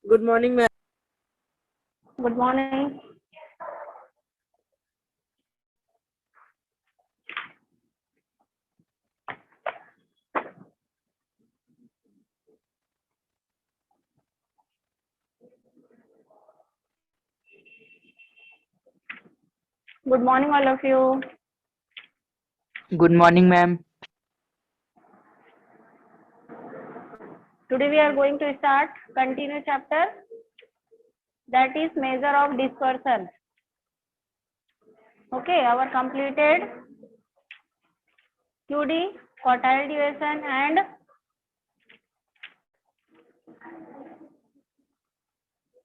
Good morning, ma'am. Good morning. Good morning, all of you. Good morning, ma'am. Today we are going to start continue chapter, that is measure of dispersion. Okay, our completed QD, quartile deviation and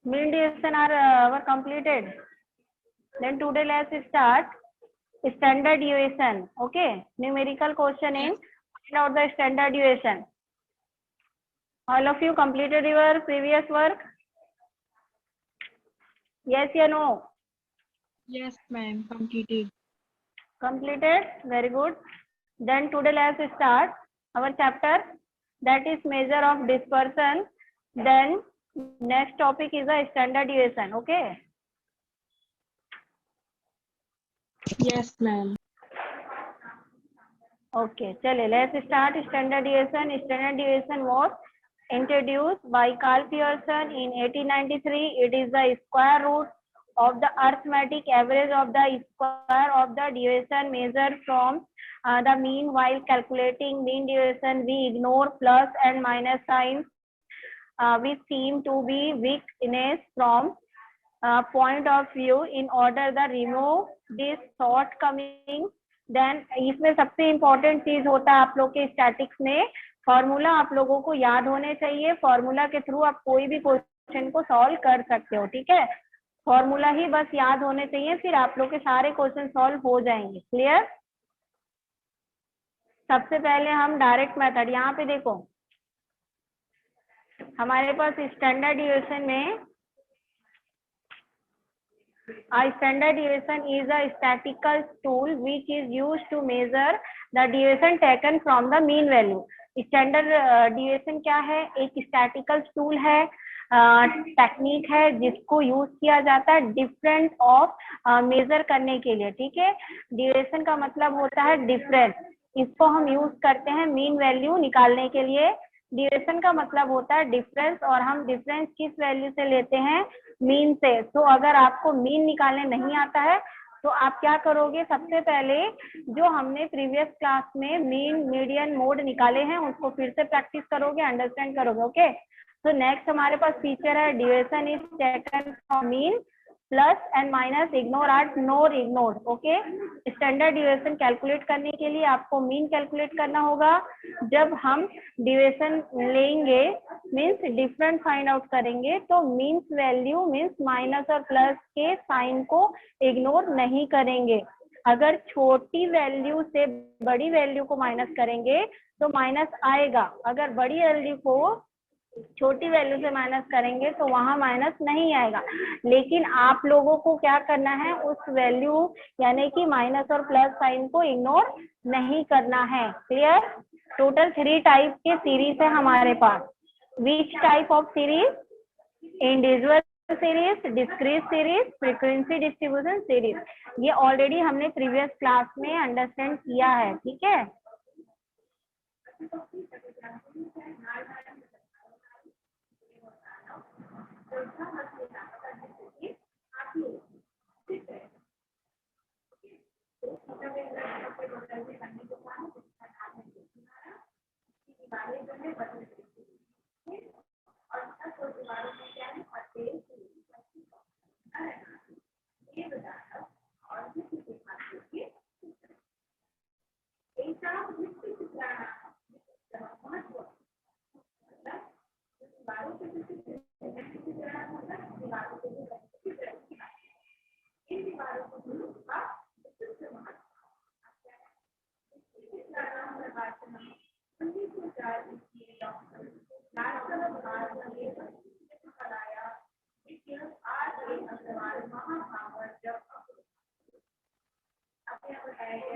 mean deviation are our completed. Then today let's start standard deviation. Okay, numerical question in find out the standard deviation. All of you completed your previous work? Yes or no? Yes, ma'am, completed. Completed. Very good. Then today let's start our chapter, that is measure of dispersion. Then next topic is a standard deviation. Okay. Yes, ma'am. Okay. Chale, let's start standard deviation. Standard deviation was introduced by Carl Pearson in 1893. It is the square root of the arithmetic average of the square of the deviation measured from the mean. While calculating mean deviation, we ignore plus and minus signs, which seem to be weakness from point of view. In order to remove this shortcoming, then इसमें सबसे important चीज होता है आप लोग के statics में formula आप लोगों को याद होने चाहिए. फॉर्मूला के थ्रू आप कोई भी क्वेश्चन को सॉल्व कर सकते हो. ठीक है, फॉर्मूला ही बस याद होने चाहिए, फिर आप लोग के सारे क्वेश्चन सॉल्व हो जाएंगे. क्लियर? सबसे पहले हम डायरेक्ट मेथड, यहाँ पे देखो हमारे पास स्टैंडर्ड डिविएशन में a standard deviation is a statistical tool which is used to measure the deviation taken from the mean value. Standard deviation क्या है? एक स्टैटिकल टूल है, टेक्निक है जिसको यूज किया जाता है डिफरेंस ऑफ मेजर करने के लिए. ठीक है, डिविएशन का मतलब होता है डिफरेंस. इसको हम यूज करते हैं मीन वैल्यू निकालने के लिए. डिविएशन का मतलब होता है डिफरेंस, और हम डिफरेंस किस वैल्यू से लेते हैं? मीन से. तो अगर आपको मीन निकालने नहीं आता है तो आप क्या करोगे? सबसे पहले जो हमने प्रीवियस क्लास में मीन, मीडियन, मोड निकाले हैं उसको फिर से प्रैक्टिस करोगे, अंडरस्टैंड करोगे. ओके, तो नेक्स्ट हमारे पास फीचर है deviation is taken from mean plus and minus ignore or nor ignore. Okay, standard deviation calculate करने के लिए आपको मीन कैलकुलेट करना होगा. जब हम डिविएशन लेंगे मीन्स डिफरेंट फाइंड आउट करेंगे तो मीन्स वैल्यू मीन्स माइनस और प्लस के साइन को इग्नोर नहीं करेंगे. अगर छोटी वैल्यू से बड़ी वैल्यू को माइनस करेंगे तो माइनस आएगा. अगर बड़ी वैल्यू को छोटी वैल्यू से माइनस करेंगे तो वहां माइनस नहीं आएगा. लेकिन आप लोगों को क्या करना है? उस वैल्यू यानी कि माइनस और प्लस साइन को इग्नोर नहीं करना है. क्लियर? टोटल 3 टाइप के सीरीज है हमारे पास. Which type of series? Individual series, discrete series, frequency distribution series. ये ऑलरेडी हमने प्रीवियस क्लास में अंडरस्टैंड किया है. ठीक है,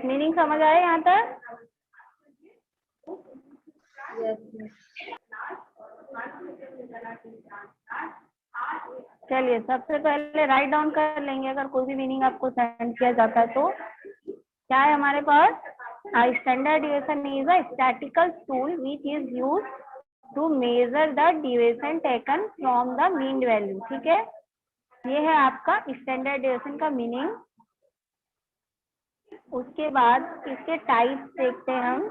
मीनिंग समझ आए यहाँ तक? चलिए सबसे पहले राइट डाउन कर लेंगे, अगर कोई भी मीनिंग आपको सेंड किया जाता है तो। क्या है हमारे पास? Standard deviation is a statistical tool which is use to measure the deviation taken from the mean value. ठीक है, ये है आपका स्टैंडर्ड डिविएशन का मीनिंग। उसके बाद इसके टाइप्स देखते हैं हम।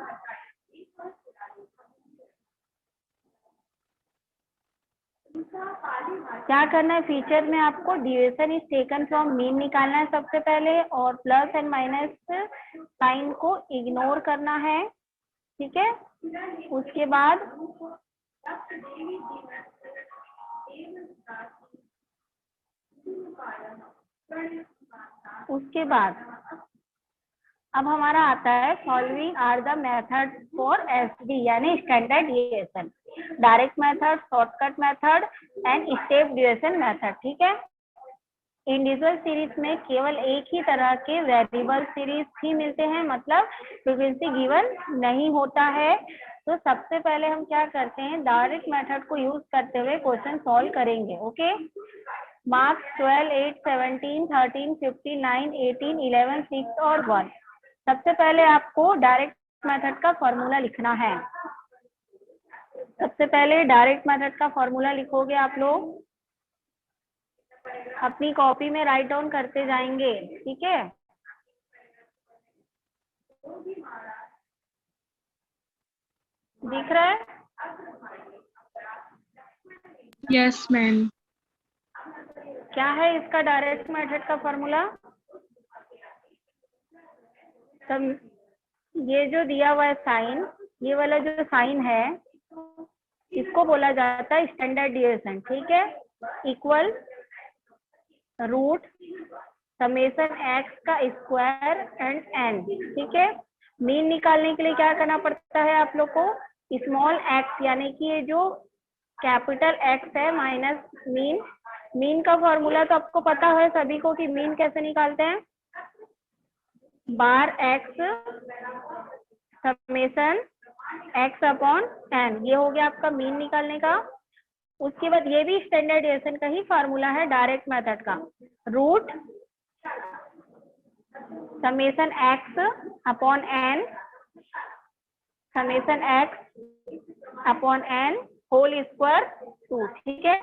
क्या करना है फीचर में, आपको deviation is taken from mean निकालना है सबसे पहले, और प्लस एंड माइनस साइन को इग्नोर करना है। ठीक है, उसके बाद अब हमारा आता है following are the method for SD यानी standard deviation, direct method, shortcut method and step deviation method. ठीक है, इंडिविजुअल सीरीज में केवल एक ही तरह के वेरिएबल सीरीज ही मिलते हैं, मतलब फ्रीक्वेंसी गिवन नहीं होता है। तो सबसे पहले हम क्या करते हैं, डायरेक्ट मेथड को यूज करते हुए क्वेश्चन सॉल्व करेंगे। ओके, मार्क्स 12, 8, 17, 13, 15, 9, 18, 11, 6 और 1। सबसे पहले आपको डायरेक्ट मेथड का फॉर्मूला लिखना है। सबसे पहले डायरेक्ट मेथड का फॉर्मूला लिखोगे आप लोग, अपनी कॉपी में राइट डाउन करते जाएंगे। ठीक है, दिख रहा है? Yes, ma'am. क्या है इसका डायरेक्ट मेथड का फॉर्मूला? तो ये जो दिया हुआ है साइन, ये वाला जो साइन है इसको बोला जाता है स्टैंडर्ड डिविएशन। ठीक है, इक्वल रूट समेशन एक्स का स्क्वायर एंड एन। ठीक है, मीन निकालने के लिए क्या करना पड़ता है आप लोग को, स्मॉल एक्स यानी कि ये जो कैपिटल एक्स है माइनस मीन। मीन का फॉर्मूला तो आपको पता है सभी को कि मीन कैसे निकालते हैं, bar x summation x upon n. ये हो गया आपका मीन निकालने का। उसके बाद ये भी स्टैंडर्ड डिविएशन का ही फॉर्मूला है डायरेक्ट मेथड का, root summation x upon n summation x upon n whole square 2। ठीक है,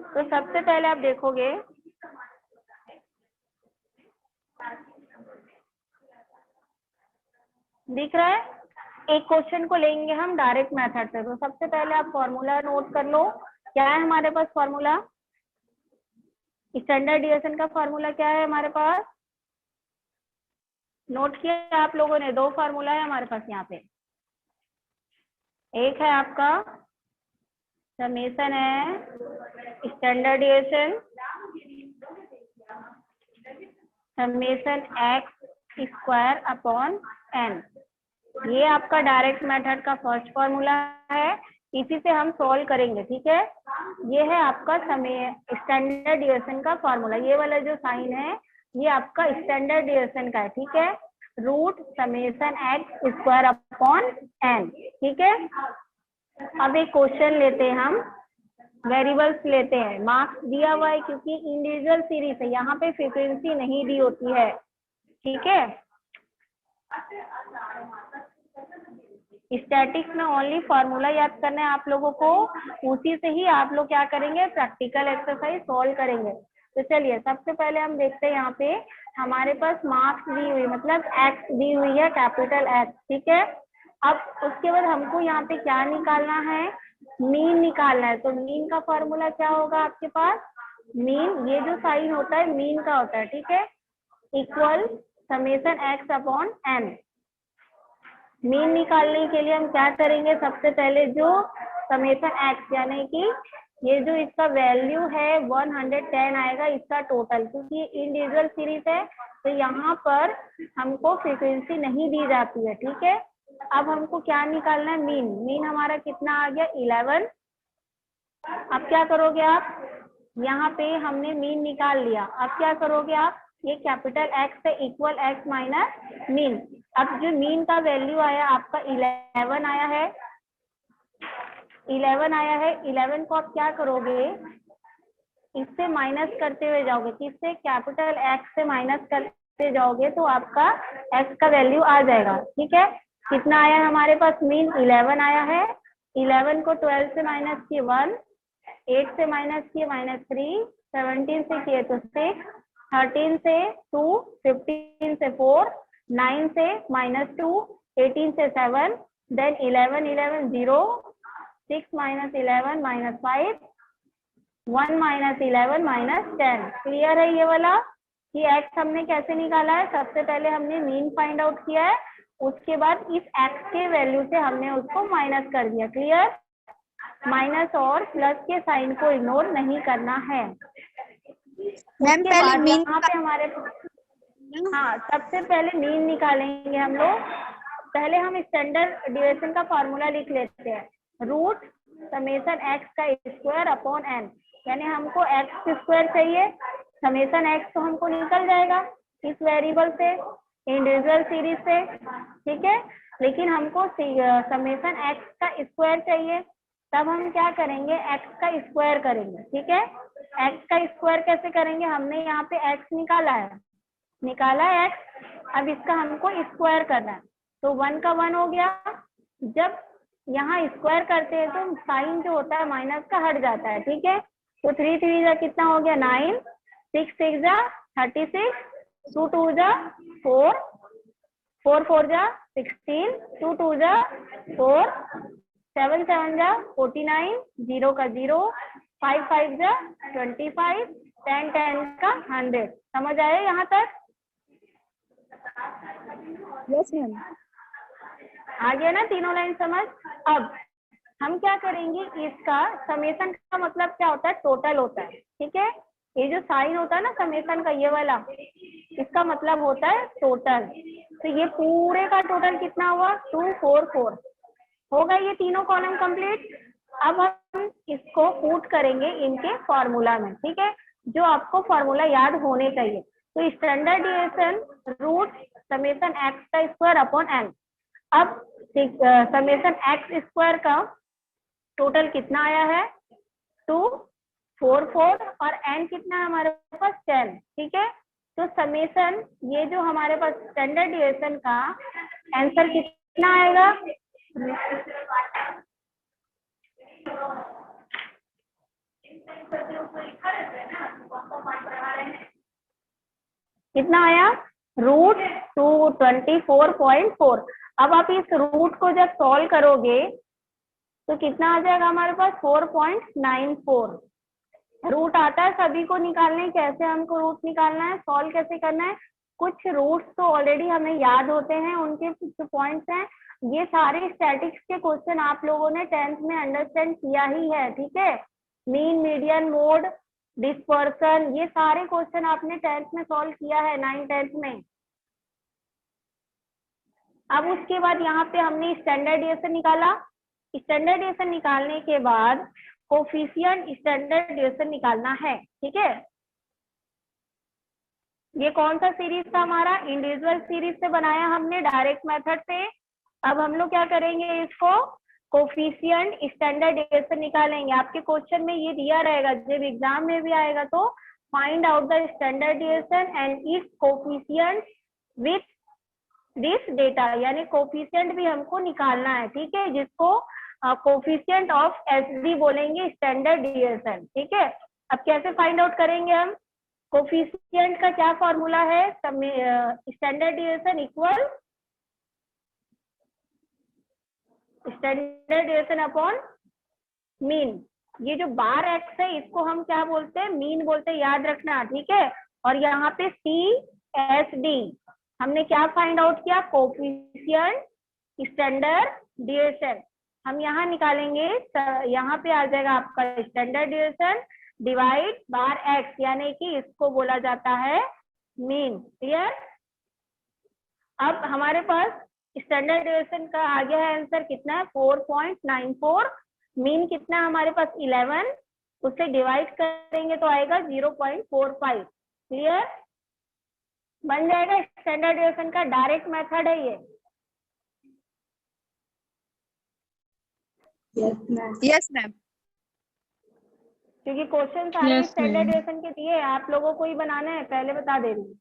तो सबसे पहले आप देखोगे दिख रहा है, एक क्वेश्चन को लेंगे हम डायरेक्ट मेथड से। तो सबसे पहले आप फॉर्मूला नोट कर लो। क्या है हमारे पास फॉर्मूला, स्टैंडर्ड डिविएशन का फॉर्मूला क्या है हमारे पास, नोट किया आप लोगों ने? दो फॉर्मूला है हमारे पास यहाँ पे। एक है आपका समेशन है standard deviation summation x square upon n, ये आपका डायरेक्ट मेथड का फर्स्ट फॉर्मूला है, इसी से हम सॉल्व करेंगे। ठीक है, ये है आपका स्टैंडर्ड डिविएशन का फॉर्मूला। ये वाला जो साइन है ये आपका स्टैंडर्ड डिविएशन का है। ठीक है, root summation x square upon n. ठीक है, अब एक क्वेश्चन लेते हैं हम, वेरिएबल्स लेते हैं। मार्क्स दिया हुआ है क्योंकि इंडिविजुअल सीरीज है, यहाँ पे फ्रीक्वेंसी नहीं दी होती है। ठीक है, स्टैटिक्स में ओनली फॉर्मूला याद करना है आप लोगों को, उसी से ही आप लोग क्या करेंगे, प्रैक्टिकल एक्सरसाइज सॉल्व करेंगे। तो चलिए सबसे पहले हम देखते हैं, यहाँ पे हमारे पास मार्क्स दी हुई मतलब एक्स दी हुई है, कैपिटल एक्स। ठीक है, अब उसके बाद हमको यहाँ पे क्या निकालना है, मीन निकालना है। तो मीन का फॉर्मूला क्या होगा आपके पास, मीन ये जो साइन होता है मीन का होता है। ठीक है, equal summation x upon n. Mean निकालने के लिए हम क्या करेंगे, सबसे पहले जो समेशन एक्स यानी कि ये जो इसका वैल्यू है 110 आएगा इसका टोटल, क्योंकि इंडिविजुअल सीरीज है तो यहाँ पर हमको फ्रीक्वेंसी नहीं दी जाती है। ठीक है, अब हमको क्या निकालना है, मीन। मीन हमारा कितना आ गया 11। अब क्या करोगे आप, यहाँ पे हमने मीन निकाल लिया, अब क्या करोगे आप, ये कैपिटल एक्स है इक्वल एक्स माइनस मीन। अब जो मीन का वैल्यू आया आपका 11 आया है, 11 आया है, 11 को आप क्या करोगे, इससे माइनस करते हुए जाओगे, किससे, कैपिटल एक्स से माइनस करते जाओगे तो आपका एक्स का वैल्यू आ जाएगा। ठीक है, कितना आया है हमारे पास, मीन 11 आया है। 11 को 12 से माइनस किए 1, 8 से माइनस किए -3, 17 से किए तो 6, 13 से 2, 15 से 4, 9 से -2, 18 से 7, देन 11 11 0, 6 - 11 -5, 1 - 11 -10। क्लियर है ये वाला कि एक्स हमने कैसे निकाला है, सबसे पहले हमने मीन फाइंड आउट किया है, उसके बाद इस एक्स के वैल्यू से हमने उसको माइनस कर दिया। क्लियर, माइनस और प्लस के साइन को इग्नोर नहीं करना है। मैम उसके पहले बाद मीन यहाँ पे हमारे, हाँ सबसे पहले मीन निकालेंगे हम लोग। पहले हम स्टैंडर्ड डिविएशन का फॉर्मूला लिख लेते हैं, रूट समेशन एक्स का स्क्वायर अपॉन एन, यानी हमको एक्स स्क्वायर चाहिए, समेशन एक्स तो हमको निकल जाएगा इस वेरिएबल से, इंडिविजुअल सीरीज से। ठीक है, लेकिन हमको समेशन एक्स का स्क्वायर चाहिए, तब हम क्या करेंगे, एक्स का स्क्वायर करेंगे। ठीक है, एक्स का स्क्वायर कैसे करेंगे, हमने यहाँ पे एक्स निकाला है एक्स, अब इसका हमको स्क्वायर करना है, तो 1 का 1 हो गया। जब यहाँ स्क्वायर करते हैं तो साइन जो होता है माइनस का हट जाता है। ठीक है, तो 3 3 जा कितना हो गया 9, 6 6 जा 36, 2 2 जा 4, 4 4 जा 16, 2 2 जा 4, 7 7 जा 49, 0 का 0, 5 5 जा 25, 10 10 का 100। समझ आया यहाँ तक? Yes ma'am. आ गया ना तीनों लाइन समझ? अब हम क्या करेंगे, इसका समेशन का मतलब क्या होता है, टोटल होता है। ठीक है, ये जो साइन होता है ना समेशन का, ये वाला, इसका मतलब होता है टोटल। तो ये पूरे का टोटल कितना हुआ, 244 होगा। ये तीनों कॉलम कंप्लीट। अब हम इसको पुट करेंगे इनके फॉर्मूला में। ठीक है, जो आपको फॉर्मूला याद होने चाहिए। तो standard deviation root summation x का स्क्वायर अपॉन एन। अब समेशन एक्स स्क्वायर का टोटल कितना आया है, 244, और एन कितना है हमारे पास 10। ठीक है, तो समेशन, ये जो हमारे पास स्टैंडर्ड डिविएशन का आंसर कितना आएगा, कितना आया, √224.4। अब आप इस रूट को जब सॉल्व करोगे तो कितना आ जाएगा हमारे पास, 4.94। रूट आता है सभी को निकालने, कैसे हमको रूट निकालना है, सॉल्व कैसे करना है। कुछ रूट्स तो ऑलरेडी हमें याद होते हैं, उनके कुछ पॉइंट्स हैं। ये सारे स्टैटिक्स के क्वेश्चन आप लोगों ने 10th में अंडरस्टैंड किया ही है। ठीक है, मीन मीडियन मोड डिस्पर्सन, ये सारे क्वेश्चन आपने 10th में सॉल्व किया है, 9 10th में। अब उसके बाद यहाँ पे हमने स्टैंडर्ड डिविएशन निकाला। स्टैंडर्ड डिविएशन निकालने के बाद कोफिशिएंट स्टैंडर्ड डिविएशन निकालना है। ठीक है, ये कौन सा सीरीज था हमारा, इंडिविजुअल सीरीज से बनाया हमने डायरेक्ट मेथड से। अब हम लोग क्या करेंगे, इसको कोफिशिएंट स्टैंडर्ड डिविएशन निकालेंगे। आपके क्वेश्चन में ये दिया रहेगा, जब एग्जाम में भी आएगा तो find out the standard deviation and it's coefficient with this data, यानी कोफिशिएंट भी हमको निकालना है। ठीक है, जिसको कोफिशिएंट ऑफ एसडी बोलेंगे, स्टैंडर्ड डिविएशन। ठीक है, अब कैसे फाइंड आउट करेंगे हम, कोफिशिएंट का क्या फॉर्मूला है, standard deviation equal standard deviation upon mean. ये जो बार एक्स है इसको हम क्या बोलते हैं, मीन बोलते हैं, याद रखना। ठीक है, और यहाँ पे CSD हमने क्या फाइंड आउट किया, कोफिशिएंट स्टैंडर्ड डिविएशन। हम यहाँ निकालेंगे, यहाँ पे आ जाएगा आपका स्टैंडर्ड डिविएशन डिवाइड बार एक्स, यानी कि इसको बोला जाता है मीन। क्लियर? अब हमारे पास स्टैंडर्ड डिविएशन का आ गया है आंसर, कितना है 4.94। मीन कितना है हमारे पास 11, उससे डिवाइड करेंगे तो आएगा 0.45। क्लियर? बन जाएगा। स्टैंडर्ड डिविएशन का डायरेक्ट मेथड है ये। Yes, ma'am. क्योंकि क्वेश्चन सारे Yes, स्टैंडर्ड ma'am. डिविएशन के दिए, आप लोगों को ही बनाना है, पहले बता दे रही हूँ।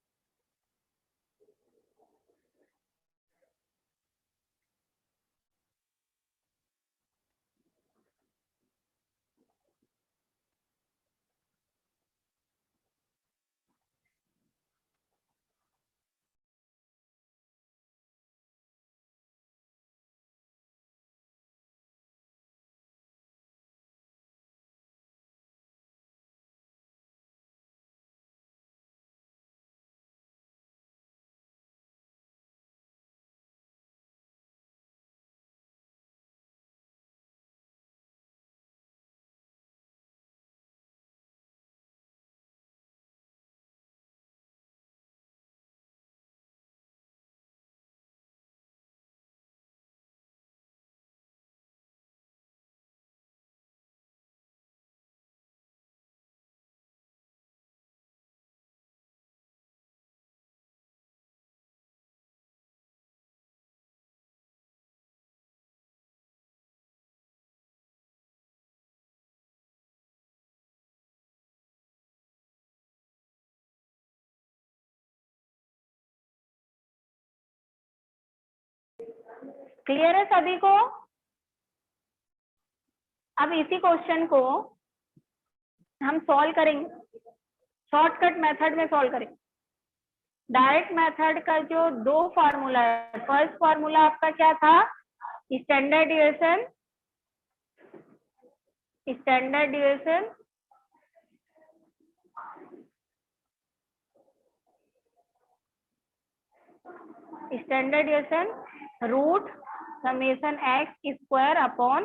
क्लियर है सभी को? अब इसी क्वेश्चन को हम सॉल्व करेंगे, शॉर्टकट मेथड में सॉल्व करेंगे। डायरेक्ट मेथड का जो दो फार्मूला है, फर्स्ट फार्मूला आपका क्या था? Standard deviation, standard deviation standard deviation root summation x square upon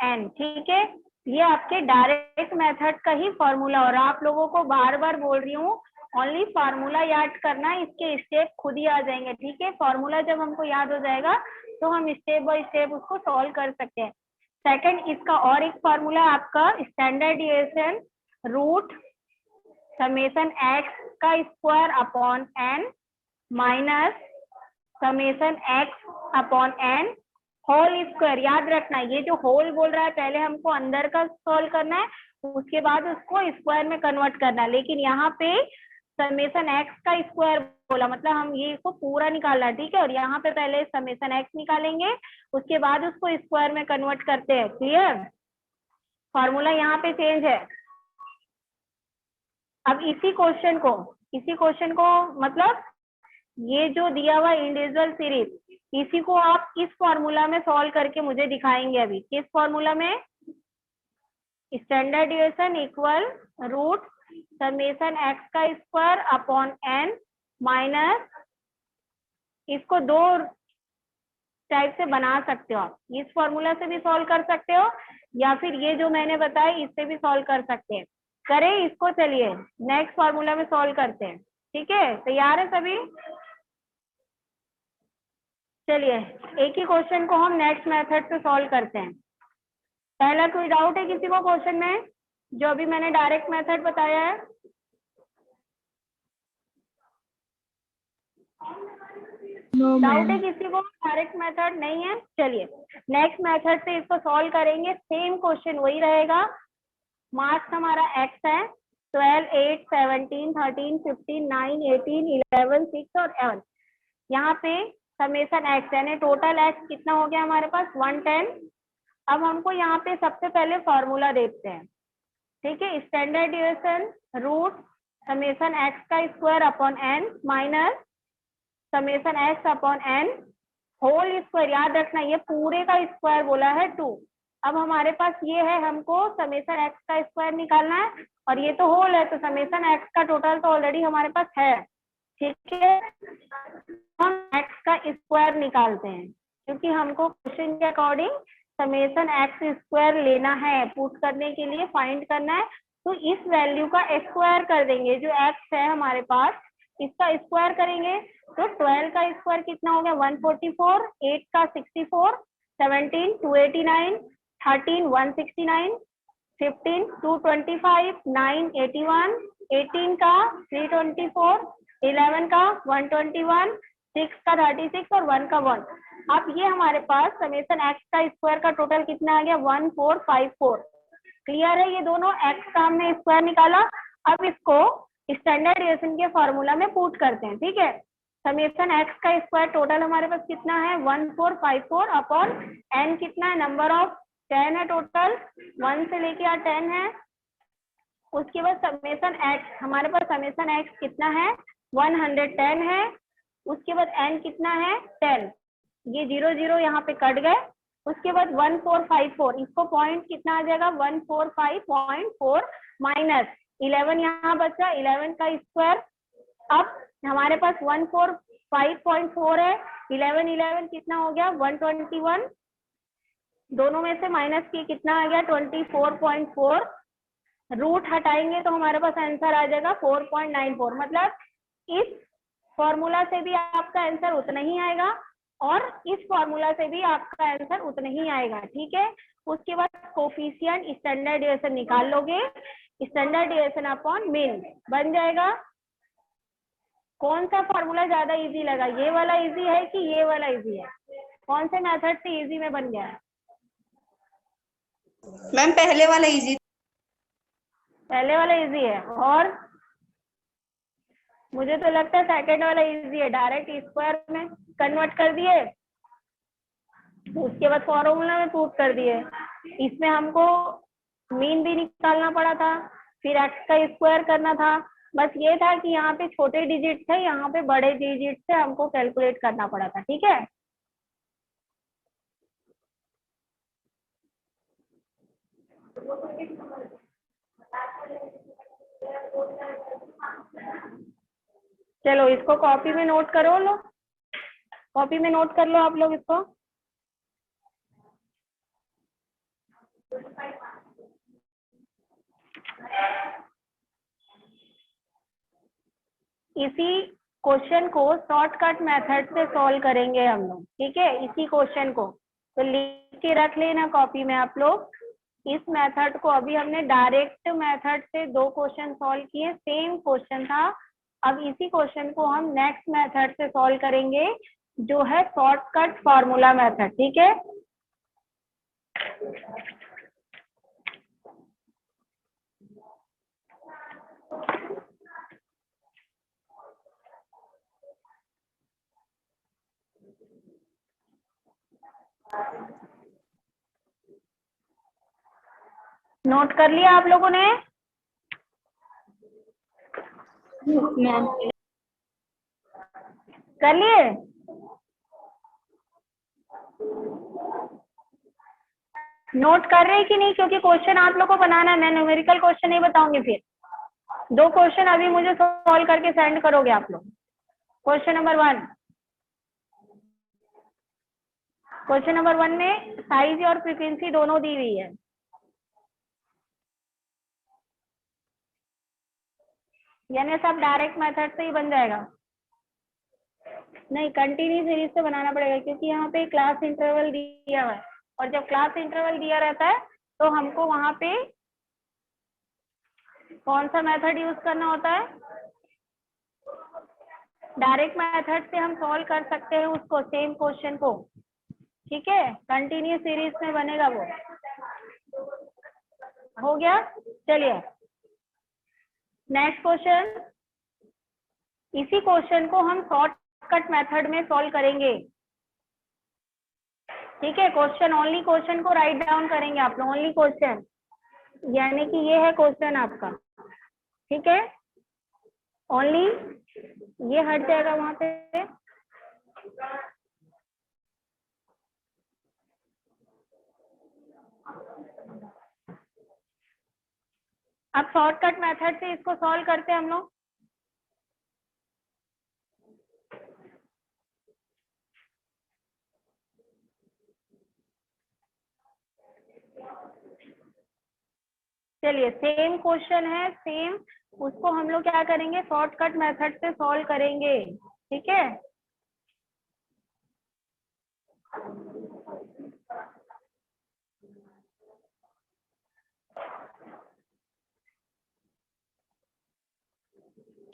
n. ठीक है, ये आपके डायरेक्ट मेथड का ही फॉर्मूला, और आप लोगों को बार बार बोल रही हूँ ओनली फार्मूला याद करना, इसके स्टेप खुद ही आ जाएंगे। ठीक है, फॉर्मूला जब हमको याद हो जाएगा तो हम स्टेप बाय स्टेप उसको सॉल्व कर सकते हैं। सेकंड, इसका और एक फॉर्मूला आपका standard deviation root summation x का square upon n minus summation x upon n whole square. याद रखना, ये जो होल बोल रहा है पहले हमको अंदर का सॉल्व करना है, उसके बाद उसको स्क्वायर में कन्वर्ट करना है। लेकिन यहाँ पे समेशन एक्स का स्क्वायर बोला, मतलब हम ये इसको पूरा निकालना है। ठीक है, और यहाँ पे पहले समेशन एक्स निकालेंगे, उसके बाद उसको स्क्वायर में कन्वर्ट करते हैं। क्लियर? फॉर्मूला यहाँ पे चेंज है। अब इसी क्वेश्चन को मतलब ये जो दिया हुआ इंडिविजुअल सीरीज, इसी को आप इस फॉर्मूला में सॉल्व करके मुझे दिखाएंगे। अभी किस फॉर्मूला में? Standard deviation equal root summation x का स्क्वायर अपॉन एन माइनस, इसको दो टाइप से बना सकते हो आप, इस फॉर्मूला से भी सॉल्व कर सकते हो या फिर ये जो मैंने बताया इससे भी सॉल्व कर सकते हैं। करें इसको, चलिए नेक्स्ट फॉर्मूला में सॉल्व करते हैं। ठीक है, तैयार है सभी? चलिए एक ही क्वेश्चन को हम नेक्स्ट मेथड से सॉल्व करते हैं। पहला कोई डाउट है किसी को क्वेश्चन में जो अभी मैंने डायरेक्ट मेथड बताया है? No, डाउट है ma'am. किसी को? डायरेक्ट मेथड नहीं है? चलिए नेक्स्ट मेथड से इसको सॉल्व करेंगे। सेम क्वेश्चन वही रहेगा। मार्क्स हमारा एक्स है, 12, 8, 17, 13, 15, 9, 18, 11, 6 और 7। यहाँ पे समेशन एक्स यानी टोटल एक्स कितना हो गया हमारे पास? 110। अब हमको यहाँ पे सबसे पहले फॉर्मूला देखते हैं। ठीक है, standard deviation root summation x का square upon n minus summation x upon n whole square. याद रखना ये पूरे का स्क्वायर बोला है 2। अब हमारे पास ये है, हमको समेशन एक्स का स्क्वायर निकालना है, और ये तो होल है तो समेशन एक्स का टोटल तो ऑलरेडी हमारे पास है। ठीक है, हम एक्स का स्क्वायर निकालते हैं क्योंकि हमको क्वेश्चन के अकॉर्डिंग समेशन एक्स स्क्वायर लेना है, पुट करने के लिए फाइंड करना है। तो इस वैल्यू का स्क्वायर कर देंगे, जो एक्स है हमारे पास इसका स्क्वायर करेंगे तो 12 का स्क्वायर कितना हो गया? 144, 8 का 64, 17 289, 13 169, 15 225, 9 81, 18 का 324, 11 का 121, 6 का 36 और 1 का 1। अब ये हमारे पास समेशन एक्स का स्क्वायर का टोटल कितना आ गया 1454। क्लियर है, ये दोनों एक्स का हमने स्क्वायर निकाला। अब इसको स्टैंडर्ड डिविजन के फॉर्मूला में पुट करते हैं। ठीक है, समेशन एक्स का स्क्वायर टोटल हमारे पास कितना है 1454 अपॉन एन कितना है नंबर ऑफ 10 है टोटल, 1 से लेके 10 है। उसके बाद समेशन एक्स, हमारे पास समेशन एक्स कितना है 110 है। उसके बाद एन कितना है 10, ये 0 0 यहाँ पे कट गए। उसके बाद 1454, इसको पॉइंट कितना आ जाएगा 145.4 माइनस 11 यहाँ बचा 11 का स्क्वायर। अब हमारे पास 145.4 है, 11 11 कितना हो गया 121, दोनों में से माइनस की कितना आ गया 24.4, रूट हटाएंगे तो हमारे पास आंसर आ जाएगा 4.94। मतलब इस फॉर्मूला से भी आपका आंसर उतना ही आएगा और इस फॉर्मूला से भी आपका आंसर उतना ही आएगा। ठीक है, उसके बाद कोफिशिएंट स्टैंडर्ड डिविएशन निकाल लोगे, स्टैंडर्ड डिविएशन अपॉन मीन बन जाएगा। कौन सा फॉर्मूला ज्यादा इजी लगा, ये वाला इजी है कि ये वाला इजी है? कौन से मेथड से इजी में बन गया है? मैम पहले वाला इजी। पहले वाला इजी है, और मुझे तो लगता है सेकंड वाला इजी है। डायरेक्ट स्क्वायर में कन्वर्ट कर दिए, उसके बाद फॉर्मूला में पुट कर दिए। इसमें हमको मीन भी निकालना पड़ा था, फिर एक्स का स्क्वायर करना था। बस ये था कि यहाँ पे छोटे डिजिट थे, यहाँ पे बड़े डिजिट से हमको कैलकुलेट करना पड़ा था। ठीक है, चलो इसको कॉपी में नोट करो लो, कॉपी में नोट कर लो आप लोग इसको। इसी क्वेश्चन को शॉर्टकट मेथड से सॉल्व करेंगे हम लोग। ठीक है, इसी क्वेश्चन को तो लिख के रख लेना कॉपी में आप लोग। इस मेथड को अभी हमने डायरेक्ट मेथड से 2 क्वेश्चन सॉल्व किए, सेम क्वेश्चन था। अब इसी क्वेश्चन को हम नेक्स्ट मेथड से सॉल्व करेंगे जो है शॉर्टकट फॉर्मूला मेथड। ठीक है, नोट कर लिया आप लोगों ने? मैम कर लिए? नोट कर रहे कि नहीं? क्योंकि क्वेश्चन आप लोग को बनाना है, मैं न्यूमेरिकल क्वेश्चन नहीं बताऊंगी। फिर 2 क्वेश्चन अभी मुझे सॉल्व करके सेंड करोगे आप लोग। क्वेश्चन नंबर 1, क्वेश्चन नंबर 1 में साइज और फ्रीक्वेंसी दोनों दी हुई है। यानी सब डायरेक्ट मेथड से ही बन जाएगा? नहीं, कंटिन्यू सीरीज से बनाना पड़ेगा, क्योंकि यहाँ पे क्लास इंटरवल दिया हुआ है, और जब क्लास इंटरवल दिया रहता है तो हमको वहां पे कौन सा मेथड यूज करना होता है? डायरेक्ट मेथड से हम सॉल्व कर सकते हैं उसको, सेम क्वेश्चन को। ठीक है, कंटिन्यू सीरीज में बनेगा वो। हो गया, चलिए नेक्स्ट क्वेश्चन। इसी क्वेश्चन को हम शॉर्टकट मेथड में सॉल्व करेंगे। ठीक है, क्वेश्चन ओनली क्वेश्चन को राइट डाउन करेंगे आप लोग, ओनली क्वेश्चन, यानी कि ये है क्वेश्चन आपका। ठीक है, ओनली ये हट जाएगा वहां पे। अब शॉर्टकट मेथड से इसको सॉल्व करते हैं हम लोग। चलिए, सेम क्वेश्चन है, सेम, उसको हम लोग क्या करेंगे शॉर्टकट मेथड से सॉल्व करेंगे। ठीक है,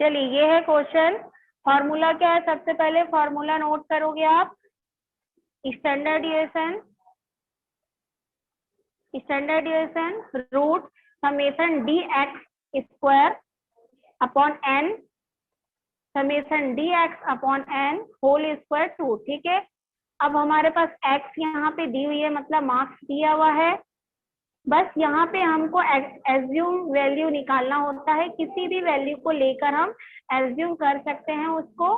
चलिए ये है क्वेश्चन। फॉर्मूला क्या है? सबसे पहले फॉर्मूला नोट करोगे आप। Standard deviation root summation d x square upon n summation d x upon n whole square 2। ठीक है, अब हमारे पास x यहाँ पे दी हुई है, मतलब मार्क्स दिया हुआ है। बस यहाँ पे हमको एज्यूम वैल्यू निकालना होता है, किसी भी वैल्यू को लेकर हम एज्यूम कर सकते हैं उसको।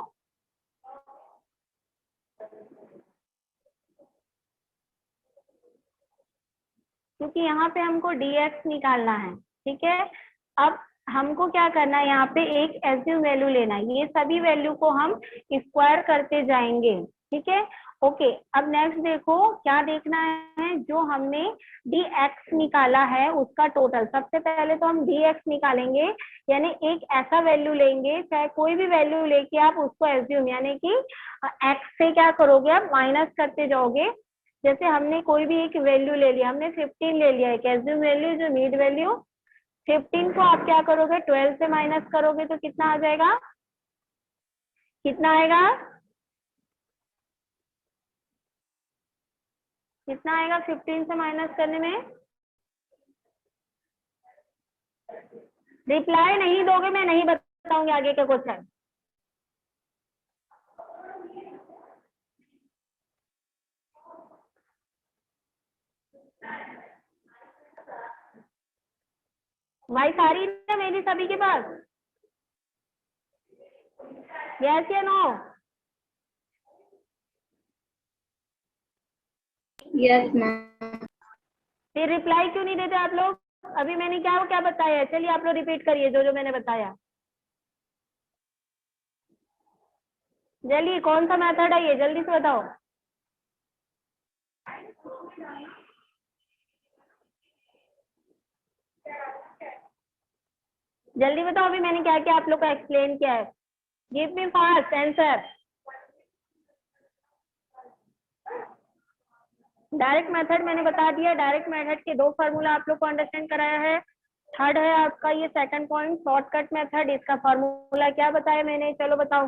क्योंकि यहाँ पे हमको dx निकालना है। ठीक है, अब हमको क्या करना है, यहाँ पे एक एज्यूम वैल्यू लेना है। ये सभी वैल्यू को हम स्क्वायर करते जाएंगे। ठीक है, ओके। अब नेक्स्ट देखो क्या देखना है, जो हमने dx निकाला है उसका टोटल। सबसे पहले तो हम dx निकालेंगे, यानी एक ऐसा वैल्यू लेंगे, चाहे कोई भी वैल्यू लेके आप उसको एज्यूम, यानी कि x से क्या करोगे आप माइनस करते जाओगे। जैसे हमने कोई भी एक वैल्यू ले लिया, हमने 15 ले लिया एक एज्यूम वैल्यू, जो नीड वैल्यू। 15 को आप क्या करोगे, 12 से माइनस करोगे तो कितना आ जाएगा, कितना आएगा, कितना आएगा 15 से माइनस करने में? रिप्लाई नहीं दोगे, मैं नहीं बताऊंगी आगे का क्वेश्चन। वॉइस आ रही है मेरी सभी के पास? यस या नो? Yes ma'am. फिर रिप्लाई क्यों नहीं देते आप लोग? अभी मैंने क्या बताया है, चलिए आप लोग रिपीट करिए जो जो मैंने बताया। जल्दी, कौन सा मेथड है ये, जल्दी से बताओ। जल्दी बताओ, अभी मैंने क्या क्या आप लोग को एक्सप्लेन किया है। Give me fast answer. Direct method मैंने बता दिया, डायरेक्ट मेथड के 2 फार्मूला आप लोग को अंडरस्टैंड कराया है। थर्ड है आपका ये सेकंड पॉइंट शॉर्टकट मेथड, इसका फार्मूला क्या बताया मैंने, चलो बताओ।